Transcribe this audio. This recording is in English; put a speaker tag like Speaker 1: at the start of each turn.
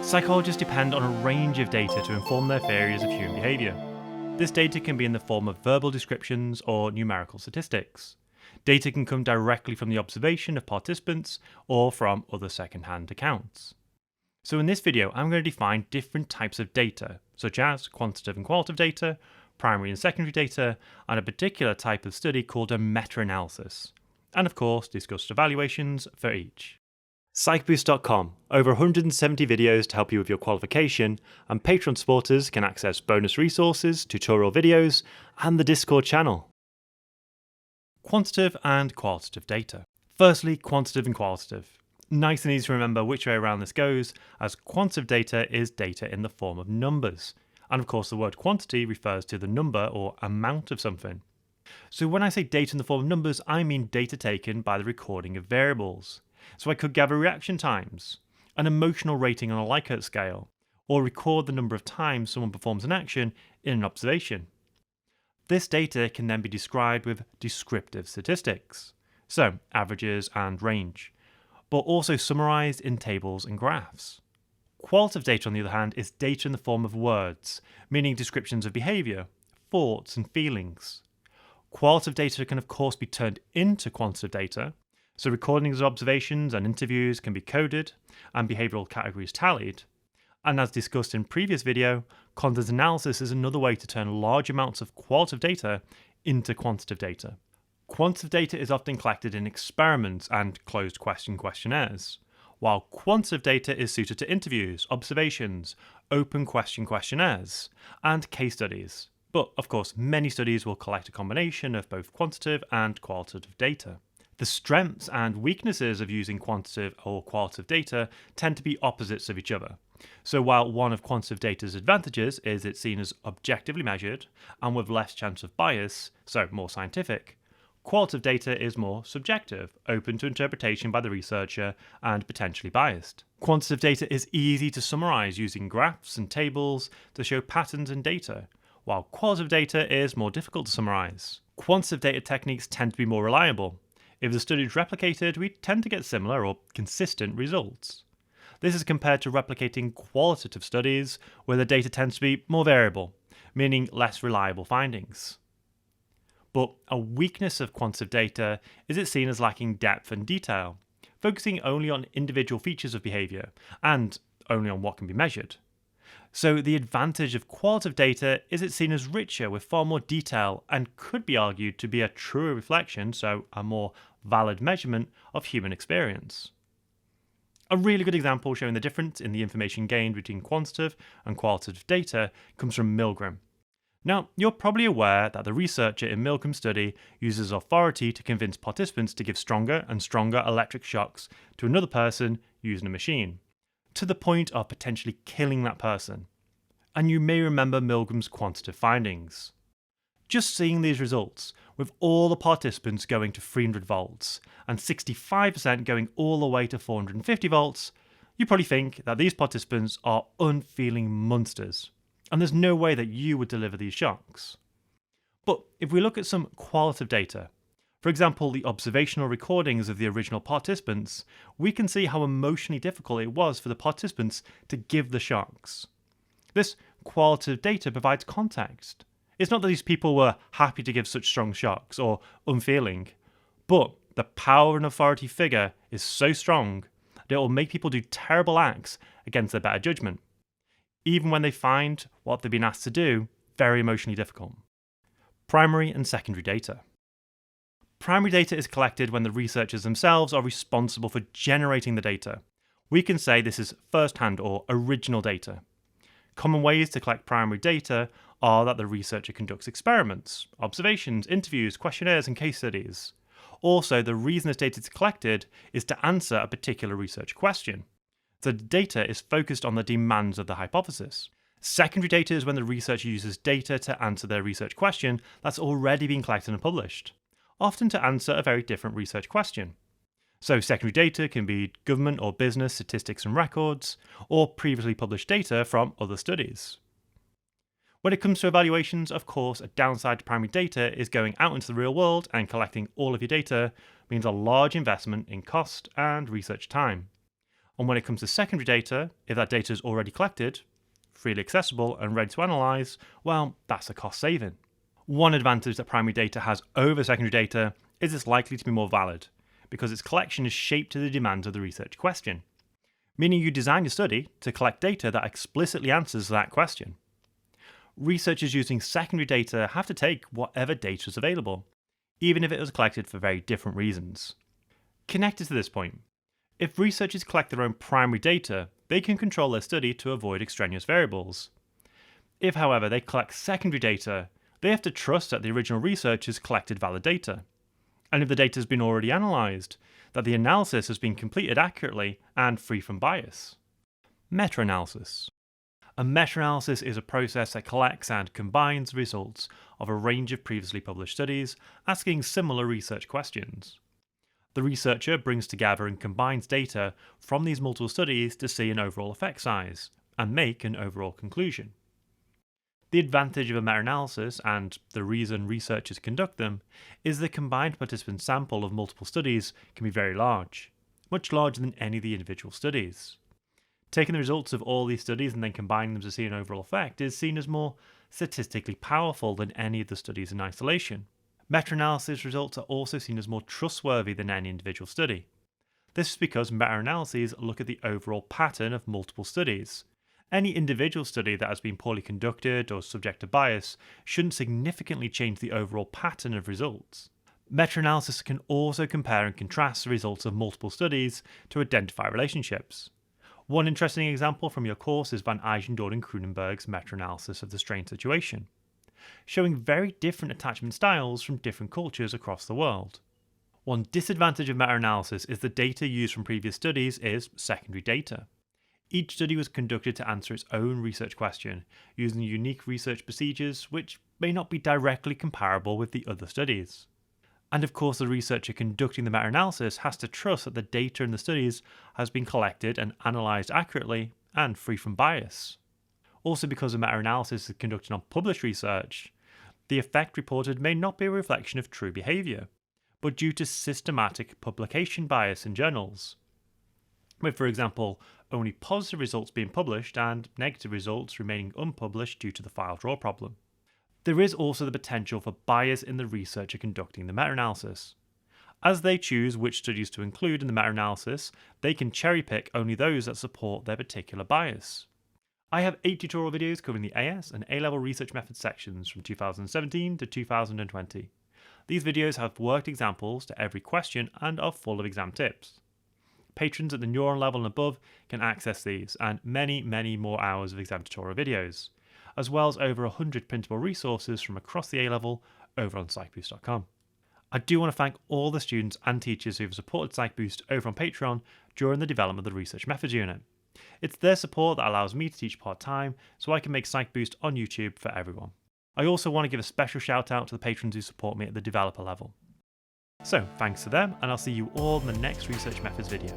Speaker 1: Psychologists depend on a range of data to inform their theories of human behaviour. This data can be in the form of verbal descriptions or numerical statistics. Data can come directly from the observation of participants or from other second-hand accounts. So in this video, I'm going to define different types of data, such as quantitative and qualitative data, primary and secondary data, and a particular type of study called a meta-analysis, and of course discuss evaluations for each. Psychboost.com, over 170 videos to help you with your qualification, and Patreon supporters can access bonus resources, tutorial videos, and the Discord channel. Quantitative and qualitative data. Firstly, quantitative and qualitative. Nice and easy to remember which way around this goes, as quantitative data is data in the form of numbers. And of course the word quantity refers to the number or amount of something. So when I say data in the form of numbers, I mean data taken by the recording of variables. So I could gather reaction times, an emotional rating on a Likert scale, or record the number of times someone performs an action in an observation. This data can then be described with descriptive statistics, so averages and range, but also summarised in tables and graphs. Qualitative data, on the other hand, is data in the form of words, meaning descriptions of behaviour, thoughts and feelings. Qualitative data can of course be turned into quantitative data, so recordings of observations and interviews can be coded and behavioural categories tallied. And as discussed in previous video, content analysis is another way to turn large amounts of qualitative data into quantitative data. Quantitative data is often collected in experiments and closed question questionnaires, while quantitative data is suited to interviews, observations, open question questionnaires, and case studies. But of course, many studies will collect a combination of both quantitative and qualitative data. The strengths and weaknesses of using quantitative or qualitative data tend to be opposites of each other. So while one of quantitative data's advantages is it's seen as objectively measured and with less chance of bias, so more scientific, qualitative data is more subjective, open to interpretation by the researcher, and potentially biased. Quantitative data is easy to summarise using graphs and tables to show patterns in data, while qualitative data is more difficult to summarise. Quantitative data techniques tend to be more reliable. If the study is replicated, we tend to get similar or consistent results. This is compared to replicating qualitative studies, where the data tends to be more variable, meaning less reliable findings. But a weakness of quantitative data is it's seen as lacking depth and detail, focusing only on individual features of behaviour, and only on what can be measured. So the advantage of qualitative data is it's seen as richer with far more detail and could be argued to be a truer reflection, so a more valid measurement of human experience. A really good example showing the difference in the information gained between quantitative and qualitative data comes from Milgram. Now, you're probably aware that the researcher in Milgram's study uses authority to convince participants to give stronger and stronger electric shocks to another person using a machine, to the point of potentially killing that person. And you may remember Milgram's quantitative findings. Just seeing these results, with all the participants going to 300 volts and 65% going all the way to 450 volts, you probably think that these participants are unfeeling monsters, and there's no way that you would deliver these shocks. But if we look at some qualitative data, for example the observational recordings of the original participants, we can see how emotionally difficult it was for the participants to give the shocks. This qualitative data provides context. It's not that these people were happy to give such strong shocks or unfeeling, but the power of an authority figure is so strong that it will make people do terrible acts against their better judgment, even when they find what they've been asked to do very emotionally difficult. Primary and secondary data. Primary data is collected when the researchers themselves are responsible for generating the data. We can say this is first-hand or original data. Common ways to collect primary data are that the researcher conducts experiments, observations, interviews, questionnaires, and case studies. Also, the reason this data is collected is to answer a particular research question. So the data is focused on the demands of the hypothesis. Secondary data is when the researcher uses data to answer their research question that's already been collected and published, often to answer a very different research question. So secondary data can be government or business statistics and records, or previously published data from other studies. When it comes to evaluations, of course, a downside to primary data is going out into the real world and collecting all of your data means a large investment in cost and research time. And when it comes to secondary data, if that data is already collected, freely accessible and ready to analyse, well, that's a cost saving. One advantage that primary data has over secondary data is it's likely to be more valid, because its collection is shaped to the demands of the research question, meaning you design your study to collect data that explicitly answers that question. Researchers using secondary data have to take whatever data is available, even if it was collected for very different reasons. Connected to this point, if researchers collect their own primary data, they can control their study to avoid extraneous variables. If, however, they collect secondary data, they have to trust that the original researchers collected valid data. And if the data has been already analysed, that the analysis has been completed accurately and free from bias. Meta-analysis. A meta-analysis is a process that collects and combines the results of a range of previously published studies asking similar research questions. The researcher brings together and combines data from these multiple studies to see an overall effect size and make an overall conclusion. The advantage of a meta-analysis, and the reason researchers conduct them, is the combined participant sample of multiple studies can be very large, much larger than any of the individual studies. Taking the results of all these studies and then combining them to see an overall effect is seen as more statistically powerful than any of the studies in isolation. Meta-analysis results are also seen as more trustworthy than any individual study. This is because meta-analyses look at the overall pattern of multiple studies. Any individual study that has been poorly conducted or subject to bias shouldn't significantly change the overall pattern of results. Meta-analysis can also compare and contrast the results of multiple studies to identify relationships. One interesting example from your course is Van Eijendorf and Kroonenberg's meta-analysis of the strain situation, showing very different attachment styles from different cultures across the world. One disadvantage of meta-analysis is the data used from previous studies is secondary data. Each study was conducted to answer its own research question, using unique research procedures which may not be directly comparable with the other studies. And of course, the researcher conducting the meta-analysis has to trust that the data in the studies has been collected and analysed accurately and free from bias. Also, because the meta-analysis is conducted on published research, the effect reported may not be a reflection of true behaviour, but due to systematic publication bias in journals, with, for example, only positive results being published and negative results remaining unpublished due to the file draw problem. There is also the potential for bias in the researcher conducting the meta-analysis. As they choose which studies to include in the meta-analysis, they can cherry-pick only those that support their particular bias. I have 8 tutorial videos covering the AS and A-level research methods sections from 2017 to 2020. These videos have worked examples to every question and are full of exam tips. Patrons at the neuron level and above can access these and many more hours of exam tutorial videos, as well as over 100 printable resources from across the A-level over on psychboost.com. I do want to thank all the students and teachers who have supported PsychBoost over on Patreon during the development of the Research Methods unit. It's their support that allows me to teach part-time so I can make PsychBoost on YouTube for everyone. I also want to give a special shout out to the patrons who support me at the developer level. So, thanks to them, and I'll see you all in the next Research Methods video.